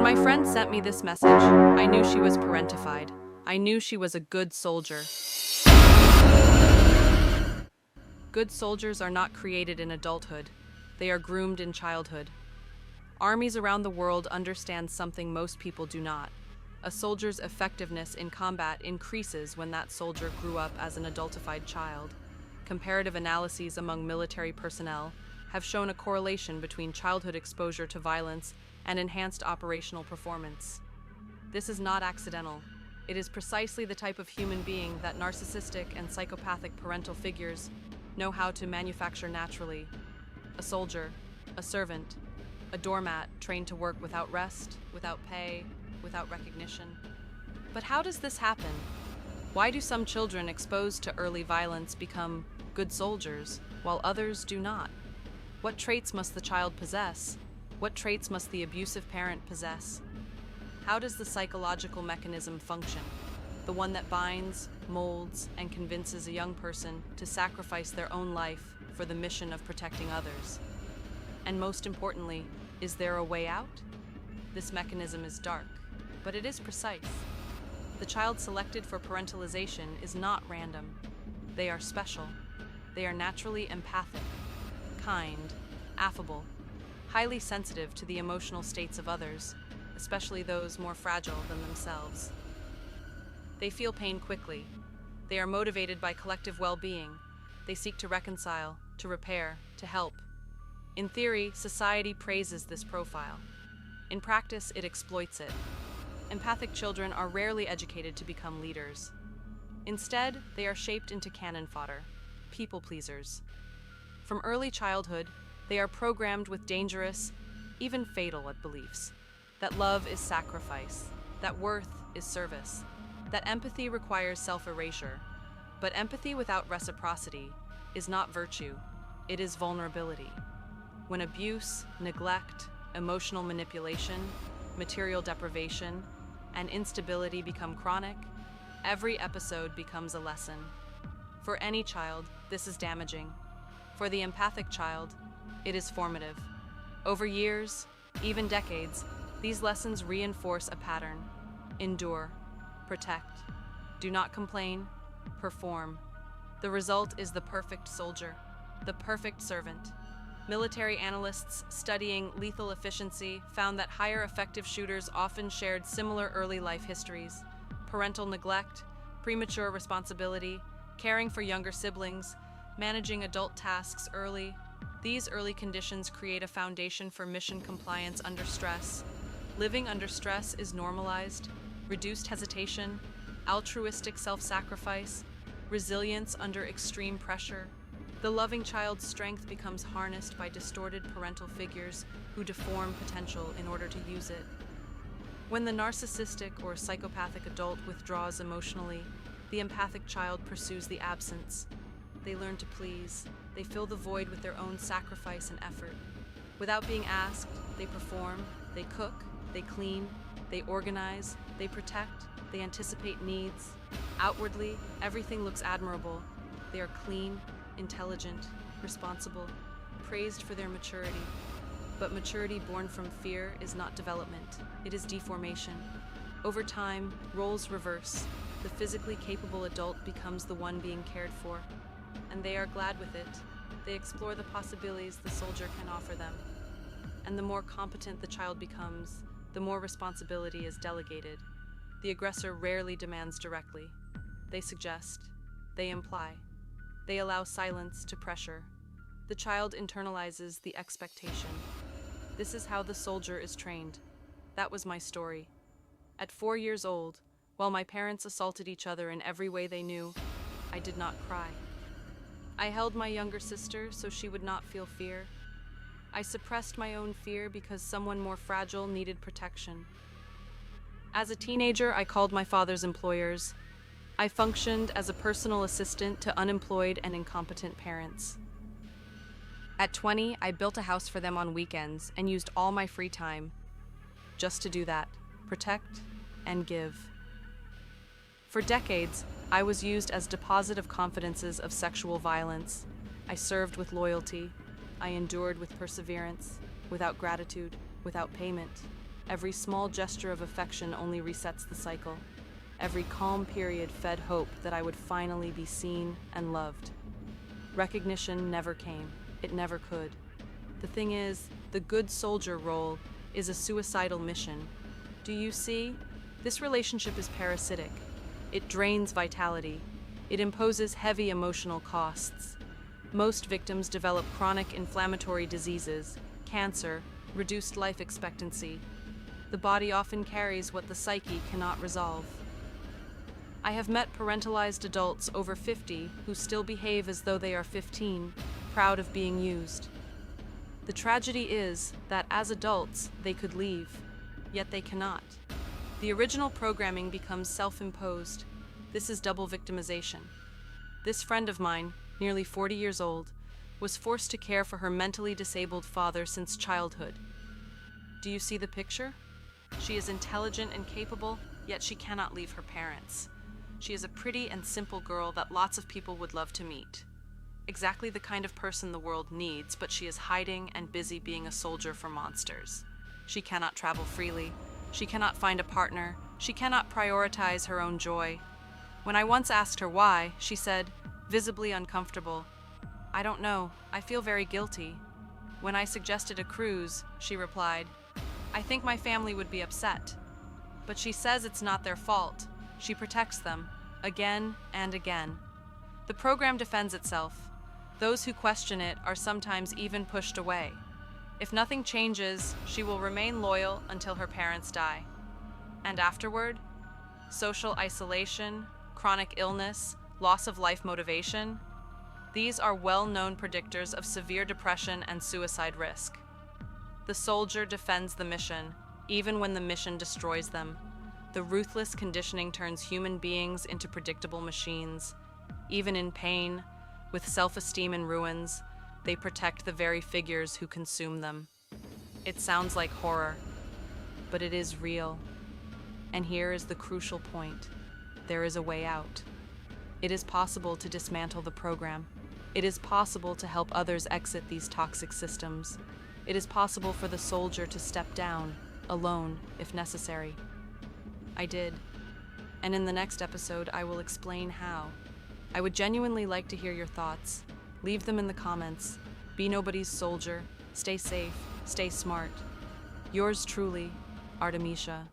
my friend sent me this message, I knew she was parentified. I knew she was a good soldier. Good soldiers are not created in adulthood. They are groomed in childhood. Armies around the world understand something most people do not. A soldier's effectiveness in combat increases when that soldier grew up as an adultified child. Comparative analyses among military personnel have shown a correlation between childhood exposure to violence and enhanced operational performance. This is not accidental. It is precisely the type of human being that narcissistic and psychopathic parental figures know how to manufacture naturally. A soldier, a servant, a doormat trained to work without rest, without pay, without recognition. But how does this happen? Why do some children exposed to early violence become good soldiers, while others do not? What traits must the child possess? What traits must the abusive parent possess? How does the psychological mechanism function? The one that binds, molds, and convinces a young person to sacrifice their own life for the mission of protecting others. And most importantly, is there a way out? This mechanism is dark, but it is precise. The child selected for parentalization is not random. They are special. They are naturally empathic, kind, affable, highly sensitive to the emotional states of others, especially those more fragile than themselves. They feel pain quickly. They are motivated by collective well-being. They seek to reconcile, to repair, to help. In theory, society praises this profile. In practice, it exploits it. Empathic children are rarely educated to become leaders. Instead, they are shaped into cannon fodder, people pleasers. From early childhood, they are programmed with dangerous, even fatal beliefs, that love is sacrifice, that worth is service, that empathy requires self-erasure. But empathy without reciprocity is not virtue, it is vulnerability. When abuse, neglect, emotional manipulation, material deprivation, and instability become chronic, every episode becomes a lesson. For any child, this is damaging. For the empathic child, it is formative. Over years, even decades, these lessons reinforce a pattern. Endure, protect, do not complain, perform. The result is the perfect soldier, the perfect servant. Military analysts studying lethal efficiency found that higher effective shooters often shared similar early life histories: parental neglect, premature responsibility, caring for younger siblings, managing adult tasks early. These early conditions create a foundation for mission compliance under stress. Living under stress is normalized, reduced hesitation, altruistic self-sacrifice, resilience under extreme pressure. The loving child's strength becomes harnessed by distorted parental figures who deform potential in order to use it. When the narcissistic or psychopathic adult withdraws emotionally, the empathic child pursues the absence. They learn to please. They fill the void with their own sacrifice and effort. Without being asked, they perform, they cook, they clean, they organize, they protect, they anticipate needs. Outwardly, everything looks admirable. They are clean, intelligent, responsible, praised for their maturity. But maturity born from fear is not development, it is deformation. Over time, roles reverse. The physically capable adult becomes the one being cared for, and they are glad with it. They explore the possibilities the soldier can offer them. And the more competent the child becomes, the more responsibility is delegated. The aggressor rarely demands directly. They suggest, they imply, they allow silence to pressure. The child internalizes the expectation. This is how the soldier is trained. That was my story. At 4 years old, while my parents assaulted each other in every way they knew, I did not cry. I held my younger sister so she would not feel fear. I suppressed my own fear because someone more fragile needed protection. As a teenager, I called my father's employers. I functioned as a personal assistant to unemployed and incompetent parents. At 20, I built a house for them on weekends and used all my free time just to do that, protect and give. For decades, I was used as deposit of confidences of sexual violence. I served with loyalty. I endured with perseverance, without gratitude, without payment. Every small gesture of affection only resets the cycle. Every calm period fed hope that I would finally be seen and loved. Recognition never came. It never could. The thing is, the good soldier role is a suicidal mission. Do you see? This relationship is parasitic. It drains vitality. It imposes heavy emotional costs. Most victims develop chronic inflammatory diseases, cancer, reduced life expectancy. The body often carries what the psyche cannot resolve. I have met parentalized adults over 50 who still behave as though they are 15, proud of being used. The tragedy is that as adults, they could leave, yet they cannot. The original programming becomes self-imposed. This is double victimization. This friend of mine, nearly 40 years old, was forced to care for her mentally disabled father since childhood. Do you see the picture? She is intelligent and capable, yet she cannot leave her parents. She is a pretty and simple girl that lots of people would love to meet. Exactly the kind of person the world needs, but she is hiding and busy being a soldier for monsters. She cannot travel freely. She cannot find a partner. She cannot prioritize her own joy. When I once asked her why, she said, visibly uncomfortable, "I don't know. I feel very guilty." When I suggested a cruise, she replied, "I think my family would be upset." But she says it's not their fault. She protects them, again and again. The program defends itself. Those who question it are sometimes even pushed away. If nothing changes, she will remain loyal until her parents die. And afterward? Social isolation, chronic illness, loss of life motivation. These are well-known predictors of severe depression and suicide risk. The soldier defends the mission, even when the mission destroys them. The ruthless conditioning turns human beings into predictable machines. Even in pain, with self-esteem in ruins, they protect the very figures who consume them. It sounds like horror, but it is real. And here is the crucial point. There is a way out. It is possible to dismantle the program. It is possible to help others exit these toxic systems. It is possible for the soldier to step down, alone, if necessary. I did. And in the next episode, I will explain how. I would genuinely like to hear your thoughts. Leave them in the comments. Be nobody's soldier. Stay safe. Stay smart. Yours truly, Artemisia.